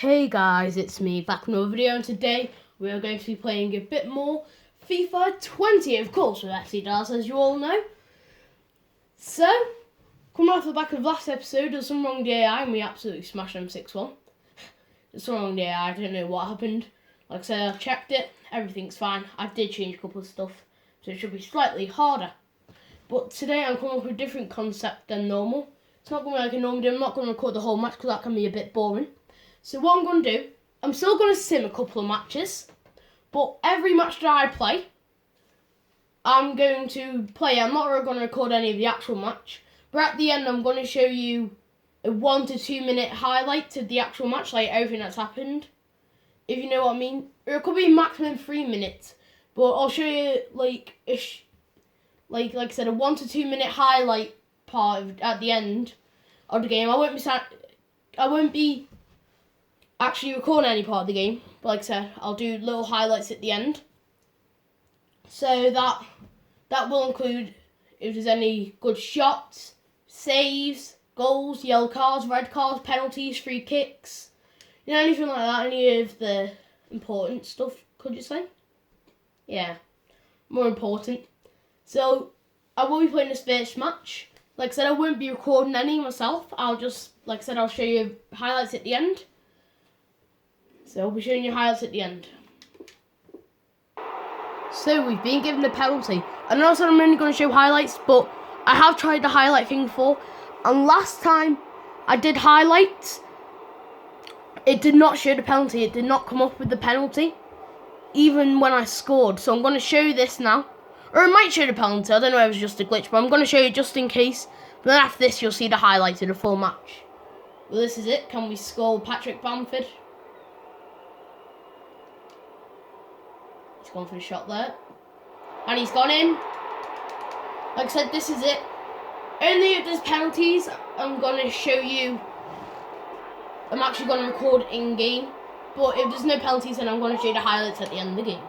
Hey guys, it's me back with another video, and today we are going to be playing a bit more FIFA 20, of course, with FC Dallas, as you all know. So, coming off the back of the last episode, there's some wrong with the AI, and we absolutely smashed them 6-1. There's some wrong with the AI, I don't know what happened. Like I said, I've checked it, everything's fine. I did change a couple of stuff, so it should be slightly harder. But today I'm coming up with a different concept than normal. It's not going to be like a normal video. I'm not going to record the whole match because that can be a bit boring. So what I'm going to do, I'm still going to sim a couple of matches, but every match that I play, I'm going to play. I'm not going to record any of the actual match, but at the end I'm going to show you a 1 to 2 minute highlight of the actual match, like everything that's happened, if you know what I mean. Or it could be maximum 3 minutes, but I'll show you like I said, a 1 to 2 minute highlight part at the end of the game. I won't be actually recording any part of the game, but like I said, I'll do little highlights at the end. So that will include if there's any good shots, saves, goals, yellow cards, red cards, penalties, free kicks, anything like that, any of the important stuff, could you say? Yeah, more important. So I will be playing this first match. Like I said, I won't be recording any myself. I'll just, like I said, I'll show you highlights at the end. So I'll be showing you highlights at the end. So we've been given the penalty. I know I said I'm only going to show highlights, but I have tried the highlight thing before. And last time I did highlights, it did not show the penalty. It did not come up with the penalty, even when I scored. So I'm going to show you this now. Or it might show the penalty. I don't know if it was just a glitch, but I'm going to show you just in case. But then after this, you'll see the highlights of the full match. Well, this is it. Can we score Patrick Bamford? He's gone for the shot there. And he's gone in. Like I said, this is it. Only if there's penalties, I'm going to show you. I'm actually going to record in-game. But if there's no penalties, then I'm going to show you the highlights at the end of the game.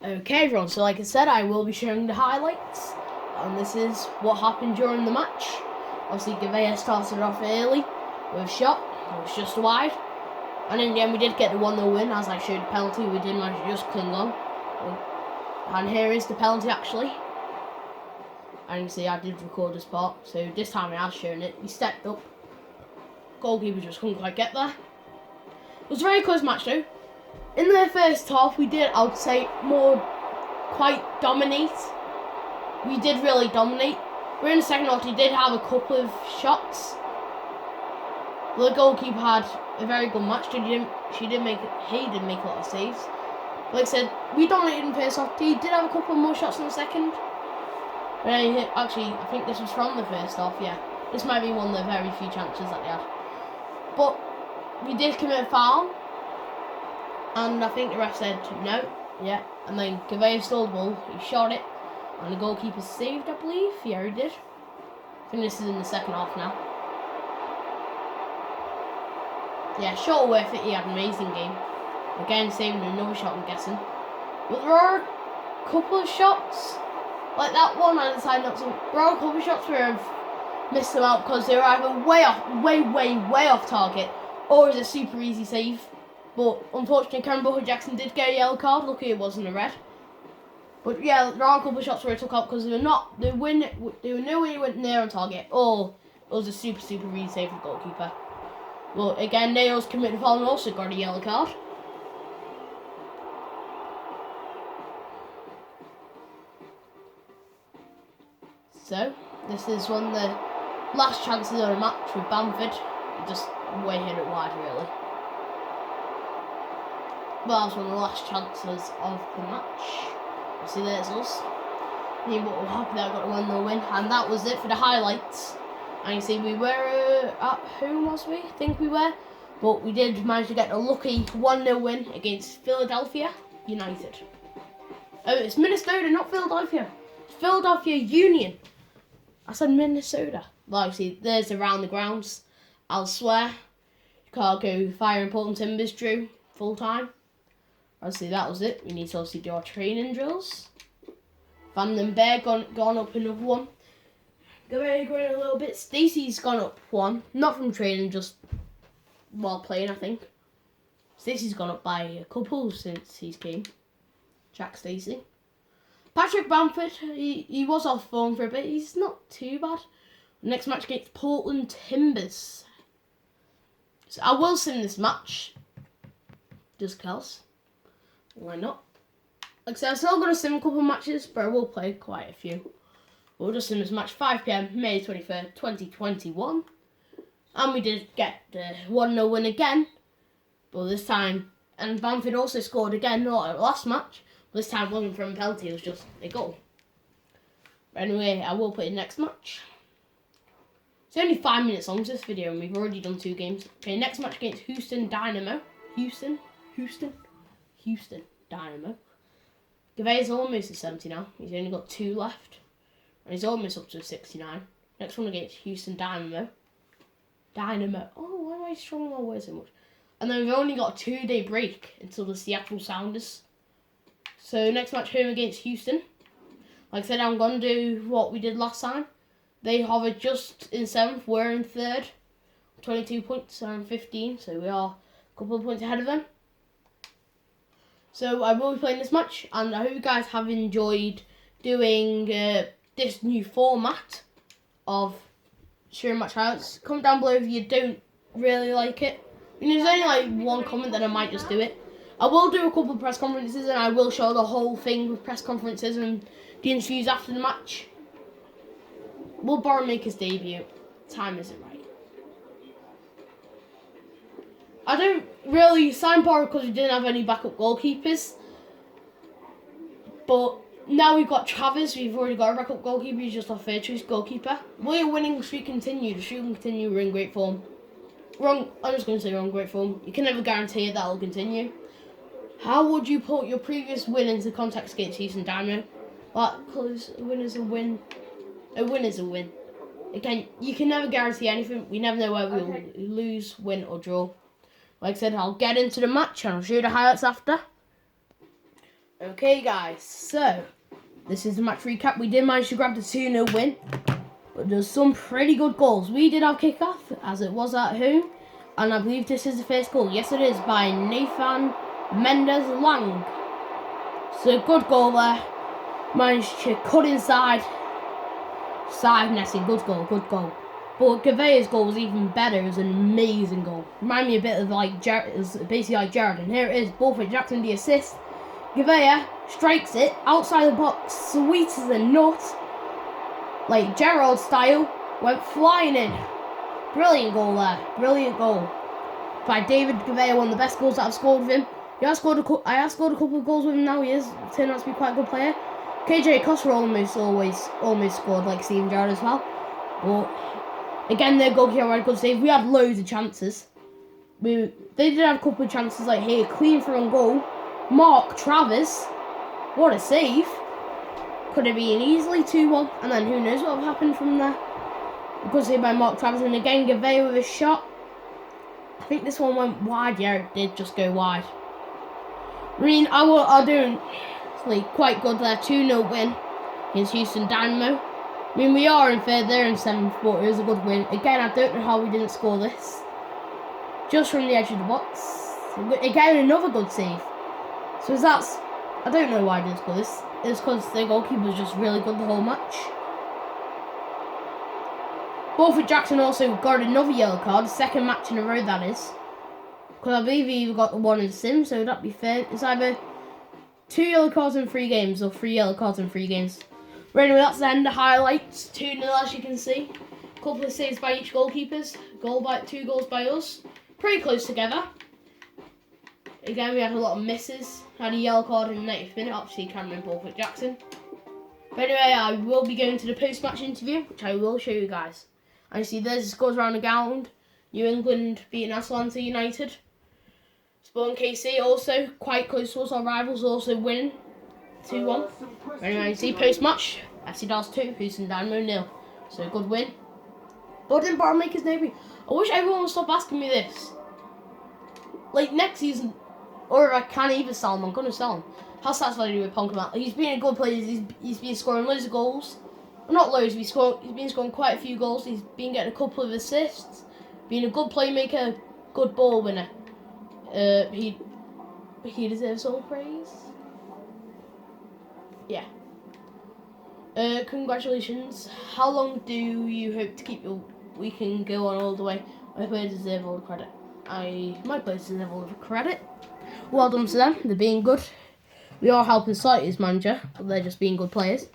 Okay, everyone, so like I said, I will be showing the highlights. And this is what happened during the match. Obviously, Gavea started off early with a shot. It was just wide. And in the end, we did get the 1-0 win. As I showed the penalty, we did manage to just cling on. And here is the penalty, actually. And you can see I did record this part. So this time I have shown it. He stepped up. Goalkeeper just couldn't quite get there. It was a very close match, though. In the first half, we did, I would say, quite dominate. We did really dominate. But in the second half, he did have a couple of shots. The goalkeeper had a very good match. He did make a lot of saves. Like I said, we dominated in the first half. He did have a couple more shots in the second. But actually, I think this was from the first half, yeah. This might be one of the very few chances that they had. But we did commit a foul. And I think the ref said no, yeah. And then Gavea stole the ball, he shot it, and the goalkeeper saved, I believe. Yeah, he did. I think this is in the second half now. Yeah, shot worth it, he had an amazing game. Again, saving another shot, I'm guessing. But there are a couple of shots, like that one, I decided not to. There are a couple of shots where I've missed them out because they were either way off target, or it's a super easy save. But unfortunately, Karen Butler Jackson did get a yellow card. Lucky it wasn't a red. But yeah, there are a couple of shots where it took out because they were nowhere near on target. Or it was a super easy save for the goalkeeper. But again, Nails committed a foul and also got a yellow card. So this is one of the last chances of the match with Bamford. He just way hit it wide, really. But that was one of the last chances of the match. See, there's us. See what will happen there, I got the 1-0 win. And that was it for the highlights. And you see, we were at home, was we? I think we were. But we did manage to get a lucky 1-0 win against Philadelphia United. Oh, it's Minnesota, not Philadelphia. It's Philadelphia Union. I said Minnesota. Well, obviously, there's around the grounds. Elsewhere, Chicago Fire and Portland Timbers drew full time. Obviously, that was it. We need to obviously do our training drills. Van den Berg gone up another one. Going a little bit. Stacey's gone up one. Not from training, just while playing, I think. Stacey's gone up by a couple since he's came. Jack Stacey. Patrick Bamford, he was off form for a bit. He's not too bad. Next match against Portland Timbers. So I will sim this match. Just cause. Why not? Like I said, I'm still going to sim a couple of matches, but I will play quite a few. We'll just sim this match 5 PM, May 23rd, 2021. And we did get the 1-0 win again. But this time, and Bamford also scored again, not at last match. But this time wasn't from a penalty, it was just a goal. But anyway, I will play the next match. It's only 5 minutes long, this video, and we've already done 2 games. Okay, next match against Houston Dynamo. Houston Dynamo. Gavea's almost at 70 now. He's only got 2 left. And he's almost up to 69. Next one against Houston Dynamo. Oh, why am I struggling my words so much? And then we've only got a 2-day break until the Seattle Sounders. So next match home against Houston. Like I said, I'm going to do what we did last time. They hovered just in 7th. We're in 3rd. 22 points and 15. So we are a couple of points ahead of them. So I will be playing this match. And I hope you guys have enjoyed doing this new format of showing match highlights. Comment down below if you don't really like it. I mean, there's only like 1 comment, then I might just do it. I will do a couple of press conferences and I will show the whole thing with press conferences and the interviews after the match. Will Borrow make his debut? Time isn't right. I don't really sign Borrow because we didn't have any backup goalkeepers. But now we've got Travis, we've already got a backup goalkeeper, he's just our 3rd choice goalkeeper. Will your winning streak continue? The streak will continue, we're in great form. I'm just going to say we're in great form. You can never guarantee it that will continue. How would you put your previous win into context against Houston Dynamo? Because a win is a win. A win is a win. Again, you can never guarantee anything. We never know where we will lose, win or draw. Like I said, I'll get into the match and I'll show you the highlights after. Okay guys, so this is the match recap. We did manage to grab the 2-0 win. But there's some pretty good goals. We did have kickoff, as it was at home. And I believe this is the first goal. Yes, it is, by Nathan Mendez-Lang. So, good goal there. Managed to cut inside. Side netting, good goal. But Gavea's goal was even better. It was an amazing goal. Reminded me a bit of like Jared. It was basically like Jared. And here it is, Borthwick Jackson, the assist. Gavea strikes it outside the box, sweet as a nut. Like Gerrard style, went flying in. Brilliant goal there. Brilliant goal by David Gavea, one of the best goals that I've scored with him. I have scored a couple of goals with him now. He is turned out to be quite a good player. KJ Costa almost scored like Steven Gerrard as well. But again, their goalkeeper had a good save. We had loads of chances. They did have a couple of chances like here, clean for on goal. Mark Travis, what a save. Could have been easily 2-1, and then who knows what would have happened from there. Good save by Mark Travis, and again Gavea with a shot. I think this one went wide. Yeah, it did just go wide. I mean, I doing like quite good there. 2-0 win against Houston Dynamo. I mean, we are in 3rd, they're in 7th, but it was a good win. Again, I don't know how we didn't score this. Just from the edge of the box. Again, another good save. So that's, I don't know why I didn't score this. It's because the goalkeeper was just really good the whole match. Borthwick Jackson also got another yellow card, 2nd match in a row that is. Because I believe he got the one in sim, so that'd be fair. It's either 2 yellow cards in 3 games or 3 yellow cards in 3 games. But anyway, that's the end of highlights. 2-0 as you can see. Couple of saves by each goalkeepers. 2 goals by us. Pretty close together. Again, we had a lot of misses. Had a yellow card in the 90th minute, obviously Cameron Borthwick Jackson. But anyway, I will be going to the post-match interview, which I will show you guys. And you see there's the scores around the ground. New England beating Atlanta United. Spawn KC also quite close to us. Our rivals also winning 2-1. But anyway, you see post-match. FC Dallas 2, Houston Dynamo 0. So good win. But didn't Borrow make his debut? I wish everyone would stop asking me this. Like next season, or if I can't even sell him, I'm going to sell him. How satisfied are you with Punk? He's been a good player. He's been scoring loads of goals. Well, not loads. He's been scoring quite a few goals. He's been getting a couple of assists. Being a good playmaker. good ball winner. He deserves all praise. Yeah. Congratulations. How long do you hope to keep we can go on all the way? My players deserve all the credit. My players deserve all the credit. Well done to them. They're being good. We are helping slightly as manager, but they're just being good players.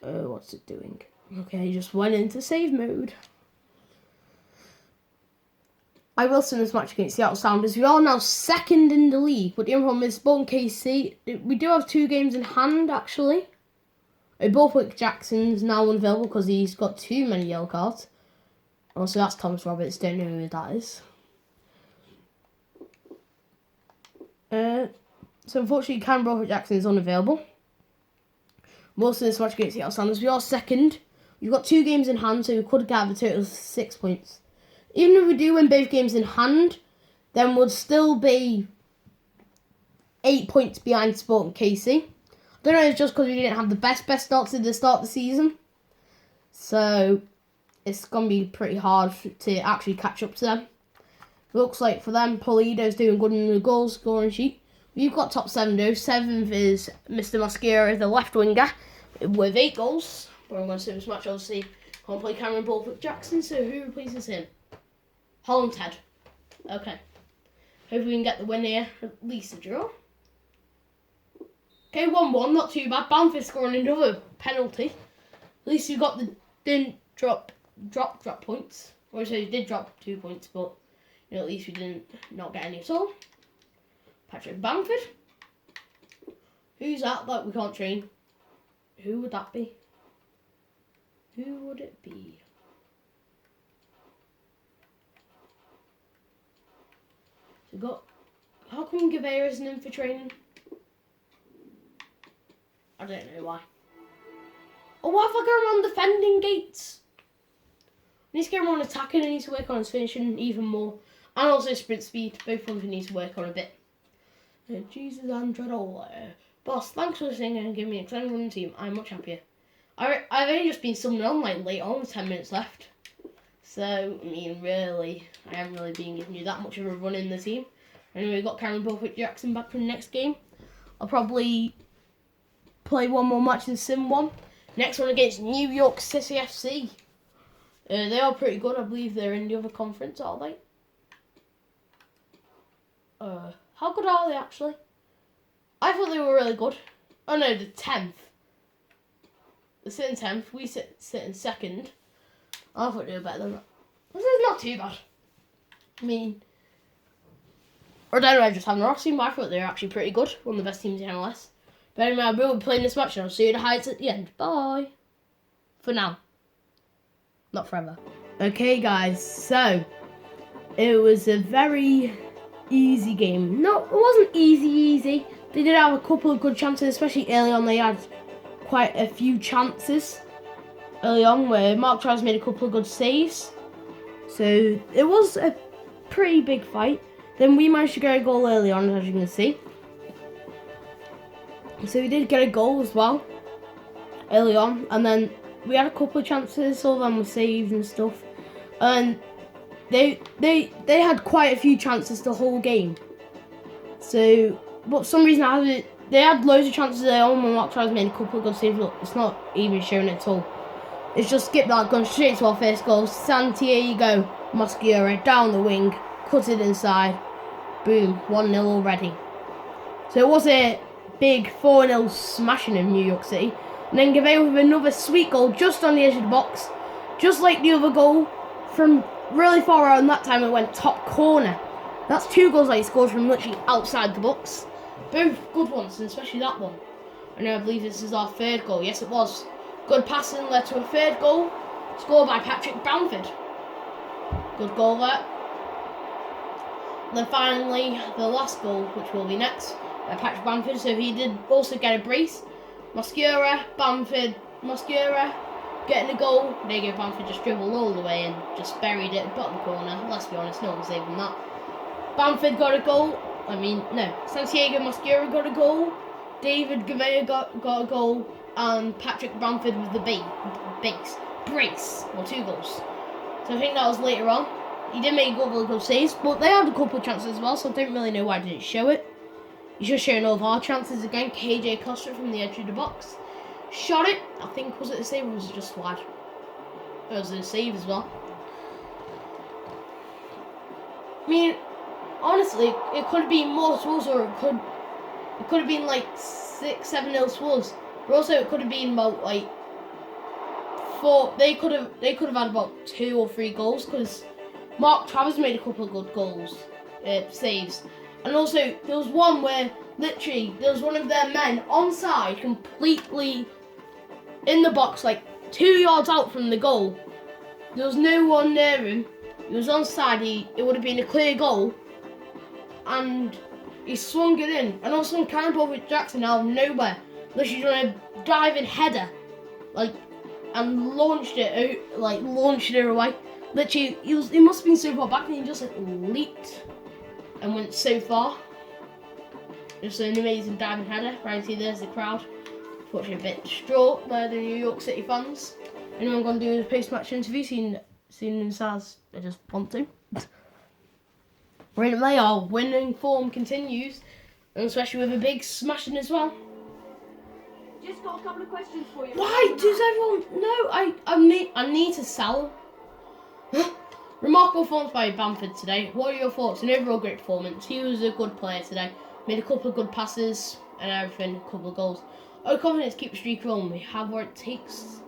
What's it doing? Okay, just went into save mode. I will win this match against the Seattle Sounders. We are now second in the league, but the only problem is Bolton KC. We do have 2 games in hand, actually. Borthwick Jackson's now unavailable because he's got too many yellow cards. Also, that's Thomas Roberts. Don't know who that is. So unfortunately, Cam Borthwick Jackson is unavailable. Most of this match against the Seattle Sounders. We are second. We've got 2 games in hand, so we could have a total of 6 points. Even if we do win both games in hand, then we'll still be 8 points behind Sporting KC. I don't know, it's just because we didn't have the best starts at the start of the season. So, it's going to be pretty hard to actually catch up to them. Looks like for them, Polido's doing good in the goal scoring sheet. We've got top 7 though. 7th is Mr. Mosquera, the left winger, with 8 goals. But I'm going to say this match, obviously, can't play Cameron Borthwick Jackson, so who replaces him? Holland Ted. Okay. Hopefully we can get the win here. At least a draw. Okay, 1-1. Not too bad. Bamford scoring another penalty. At least we got didn't drop points. Or so we did drop 2 points, but at least we didn't not get any at all. Patrick Bamford. Who's that we can't train? Who would that be? Who would it be? How come Gavera isn't in for training? I don't know why. Oh, why have I got him on defending Gates? He needs to get him on attacking and needs to work on his finishing even more. And also sprint speed. Both of them he needs to work on a bit. Jesus Andredola. Boss, thanks for listening and giving me an exciting running team. I'm much happier. I've only just been summoned on late on with 10 minutes left. So, I mean, really, I haven't really been giving you that much of a run in the team. Anyway, we've got Cameron Borthwick Jackson back for the next game. I'll probably play one more match in Sim 1. Next one against New York City FC. They are pretty good. I believe they're in the other conference, are they? How good are they, actually? I thought they were really good. Oh, no, the 10th. They sit in 10th. We sit in 2nd. I thought they were better than that. This is not too bad. I mean, or I don't know, I just haven't watched them, but I thought they were actually pretty good. One of the best teams in MLS. But anyway, I will be playing this match and I'll see you the highlights at the end. Bye. For now. Not forever. Okay, guys, so it was a very easy game. No, it wasn't easy. They did have a couple of good chances, especially early on. They had quite a few chances early on where Mark Charles made a couple of good saves. So it was a pretty big fight. Then we managed to get a goal early on, as you can see. So we did get a goal as well early on, and then we had a couple of chances, all of them were saved and stuff. And they had quite a few chances the whole game. So, but for some reason they had loads of chances early on when Mark Charles made a couple of good saves. Look, it's not even showing at all. It's just skip that, gone straight to our first goal. Santiago Mosquera down the wing, cut it inside. Boom, 1-0 already. So it was a big 4-0 smashing in New York City. And then Gavea with another sweet goal just on the edge of the box. Just like the other goal from really far out, and that time it went top corner. That's 2 goals that he scored from literally outside the box. Both good ones, and especially that one. And I believe this is our 3rd goal. Yes, it was. Good passing led to a 3rd goal. Scored by Patrick Bamford. Good goal there. And then finally, the last goal, which will be next, by Patrick Bamford. So he did also get a brace. Mosquera, Bamford, Mosquera getting a goal. There you go, Bamford just dribbled all the way and just buried it, bottom corner. Let's be honest, no one's saving that. Bamford got a goal. Santiago Mosquera got a goal. David Gavea got a goal. And Patrick Bamford with the brace. Well, 2 goals. So I think that was later on. He did make a couple of good saves, but they had a couple of chances as well, so I don't really know why I didn't show it. He's just showing all of our chances again. KJ Costa from the edge of the box. Shot it. I think, was it a save or was it just slide? It was a save as well. I mean, honestly, it could have been more to us, or it could have been like 6-7-0 to us. But also, it could have been about like 4. They could have had about 2 or 3 goals because Mark Travers made a couple of good goals, saves, and also there was one where literally there was one of their men onside, completely in the box, like 2 yards out from the goal. There was no one near him. He was onside. It would have been a clear goal, and he swung it in. And also, Cannonball with Jackson out of nowhere, literally doing a diving header, like, and launched it away. Literally, he must have been so far back, and he just like leaped and went so far. Just an amazing diving header. Right, see, there's the crowd. Unfortunately, a bit distraught by the New York City fans. Anyone going to do a post-match interview? Seen as I just want to. Right, our winning form continues, and especially with a big smashing as well. Just got a couple of questions for you. Why does everyone? No, I need to sell. Remarkable performance by Bamford today. What are your thoughts? An overall great performance. He was a good player today. Made a couple of good passes and everything. A couple of goals. Our confidence keep the streak rolling. We have what it takes.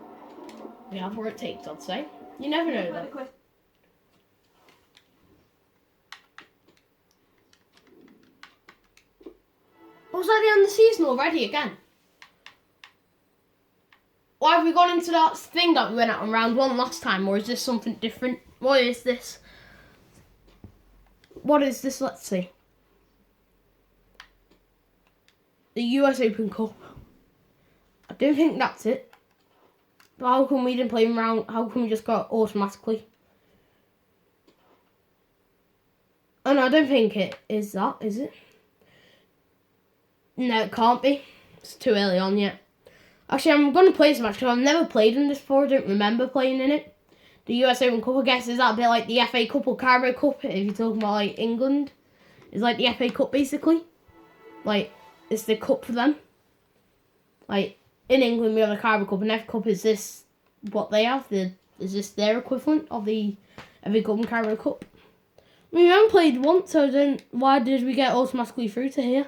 I'd say. You never know though. Was that the end of the season already again? Why have we gone into that thing that we went out on round 1 last time, or is this something different? What is this? Let's see. The US Open Cup. I don't think that's it. But how come we didn't play in round? How come we just got automatically? Oh no, I don't think it is that, is it? No, it can't be. It's too early on yet. Actually, I'm going to play this match because I've never played in this before. I don't remember playing in it. The US Open Cup, I guess, is that a bit like the FA Cup or Carabao Cup, if you're talking about like England. It's like the FA Cup, basically. Like, it's the cup for them. Like, in England, we have a Carabao Cup, and FA Cup is this what they have? Is this their equivalent of the FA Cup and Carabao Cup? I mean, we haven't played once, so why did we get automatically through to here?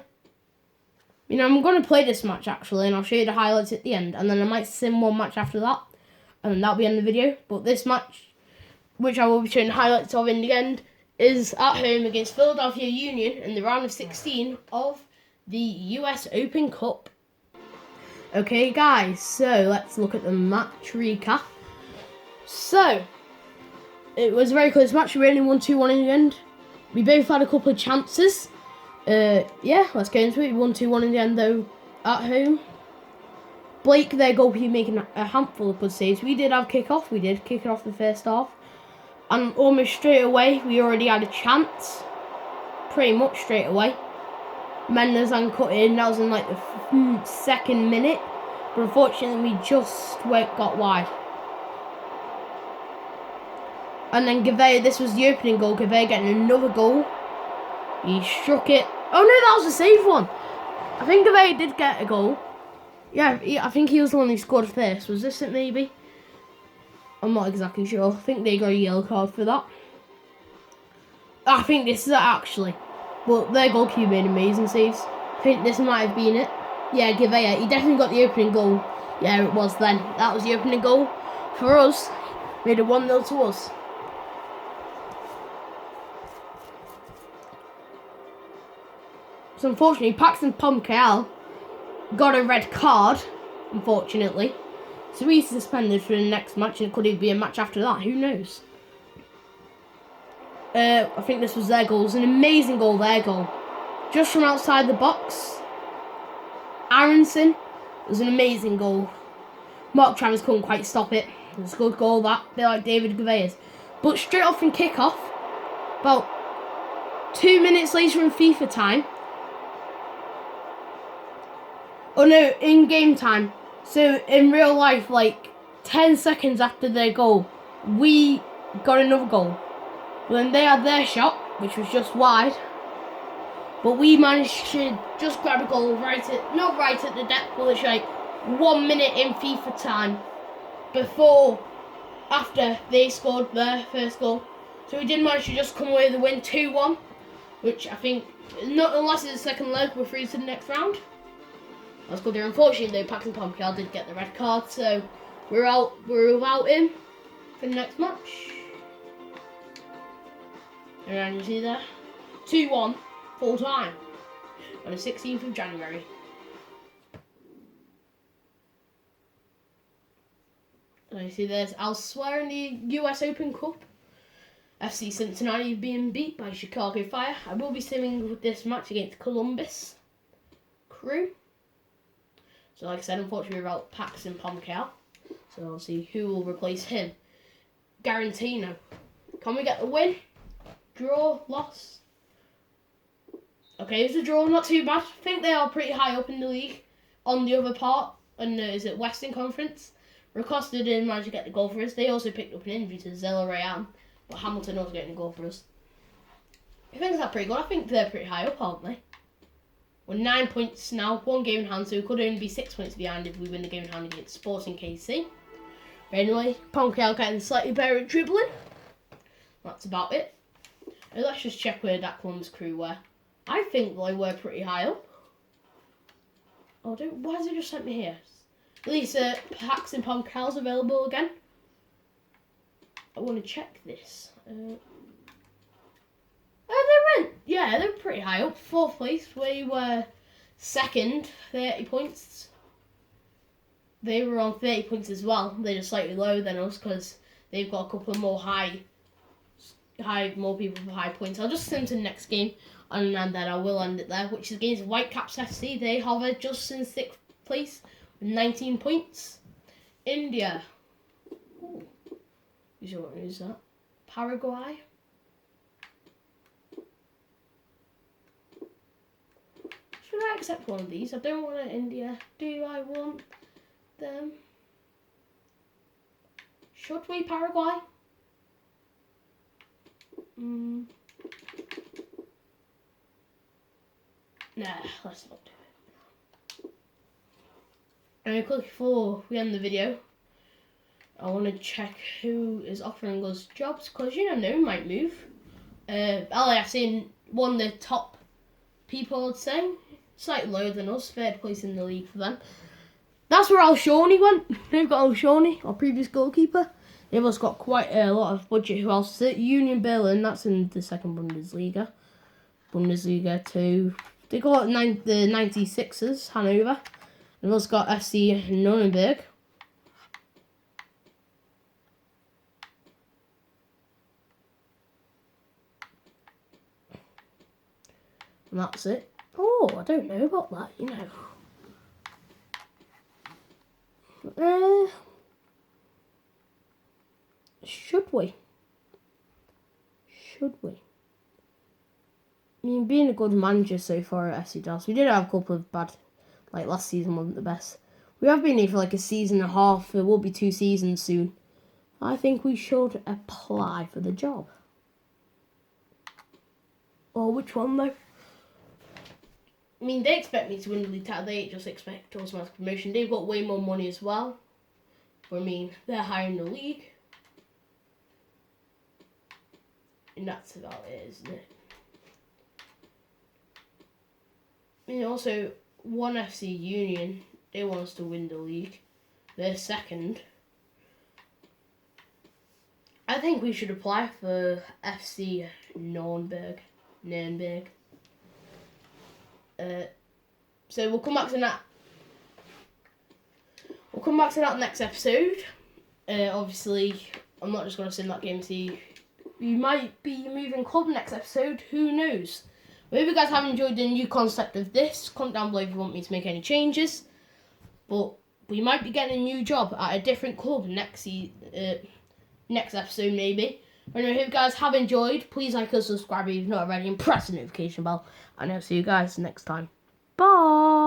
You know, I'm going to play this match, actually, and I'll show you the highlights at the end. And then I might sim one match after that, and then that'll be in the video. But this match, which I will be showing highlights of in the end, is at home against Philadelphia Union in the round of 16 of the US Open Cup. Okay, guys, so let's look at the match recap. So, it was a very close match. We only won 2-1 in the end. We both had a couple of chances. Yeah, let's get into it. We won 2-1 in the end, though, at home. Blake, their goalkeeper, making a handful of good saves. We did have kick-off. We did kick it off the first half. And almost straight away, we already had a chance. Pretty much straight away. Mendes and cut in. That was in like the 2nd minute. But unfortunately, we just got wide. And then Gavea, this was the opening goal. Gavea getting another goal. He struck it. Oh no, that was a save one. I think Gavea did get a goal. Yeah, I think he was the one who scored first. Was this it maybe? I'm not exactly sure. I think they got a yellow card for that. I think this is it actually. But their goalkeeper made amazing saves. I think this might have been it. Yeah, Gavea. He definitely got the opening goal. Yeah, it was then. That was the opening goal for us. Made it 1-0 to us. So unfortunately, Paxton Pomkel got a red card, unfortunately. So he's suspended for the next match, and it could even be a match after that. Who knows? I think this was their goal. It was an amazing goal, their goal. Just from outside the box. Aronson. It was an amazing goal. Mark Travers couldn't quite stop it. It was a good goal, that. A bit like David Gavea's. But straight off from kick-off, about 2 minutes later in FIFA time, oh no, in game time. So in real life, like 10 seconds after their goal, we got another goal. But then they had their shot, which was just wide. But we managed to just grab a goal not right at the death, but it's like 1 minute in FIFA time after they scored their first goal. So we did manage to just come away with a win 2-1, which I think, not unless it's the second leg, we're through to the next round. That's good there. Unfortunately, though, Paxton Pomkiel did get the red card, so we're without him for the next match. And you see there, 2-1, full time, on the 16th of January. And you see there's elsewhere in the US Open Cup. FC Cincinnati being beat by Chicago Fire. I will be simming with this match against Columbus Crew. So like I said, unfortunately without Paxton Pomkiel. So I'll see who will replace him. Garantino. Can we get the win? Draw? Loss? Okay, it's a draw, not too bad. I think they are pretty high up in the league. On the other part, is it Western Conference? Racosta didn't manage to get the goal for us. They also picked up an injury to Zella Rayan. But Hamilton was getting a goal for us. I think that's pretty good. I think they're pretty high up, aren't they? We're 9 points now, 1 game in hand, so we could only be 6 points behind if we win the game in hand against Sporting KC. But anyway, Pomkiel getting slightly better at dribbling. That's about it. Now let's just check where that Columbus Crew were. I think they were pretty high up. Oh, why has it just sent me here? At least Paxton Pomkiel's available again. I want to check this. They're pretty high up. 4th place. We were 2nd, 30 points. They were on 30 points as well. They're just slightly lower than us because they've got a couple of more more people with high points. I'll just sim to the next game and then I will end it there, which is against Whitecaps FC. They hover just in 6th place with 19 points. India. Ooh. Who's that? Paraguay. Should I accept one of these? I don't want India. Do I want them? Should we, Paraguay? Nah, let's not do it. And quickly before we end the video, I want to check who is offering us jobs, because you never know, we might move. I've seen one of the top people, I'd say, slightly lower than us, 3rd place in the league for them. That's where Al Shawnee went. They've got Al Shawnee, our previous goalkeeper. They've also got quite a lot of budget. Who else is it? Union Berlin, that's in the 2nd Bundesliga. Bundesliga 2. They got the 96ers, Hanover. They've also got FC Nuremberg. And that's it. Oh, I don't know about that, you know. Should we? I mean, being a good manager so far at FC Dallas, we did have a couple of bad, like last season wasn't the best. We have been here for like a season and a half. It will be 2 seasons soon. I think we should apply for the job. Oh, which one though? I mean, they expect me to win the league title. They just expect automatic promotion. They've got way more money as well. But I mean, they're higher in the league. And that's about it, isn't it? I mean, also, 1FC Union, they want us to win the league. They're 2nd. I think we should apply for FC Nuremberg. So we'll come back to that. We'll come back to that next episode. Obviously, I'm not just going to sim that game. See, we might be moving club next episode. Who knows? I hope you guys have enjoyed the new concept of this. Comment down below if you want me to make any changes. But we might be getting a new job at a different club next episode maybe. But anyway, I hope you guys have enjoyed. Please like and subscribe if you've not already and press the notification bell. And I'll see you guys next time. Bye!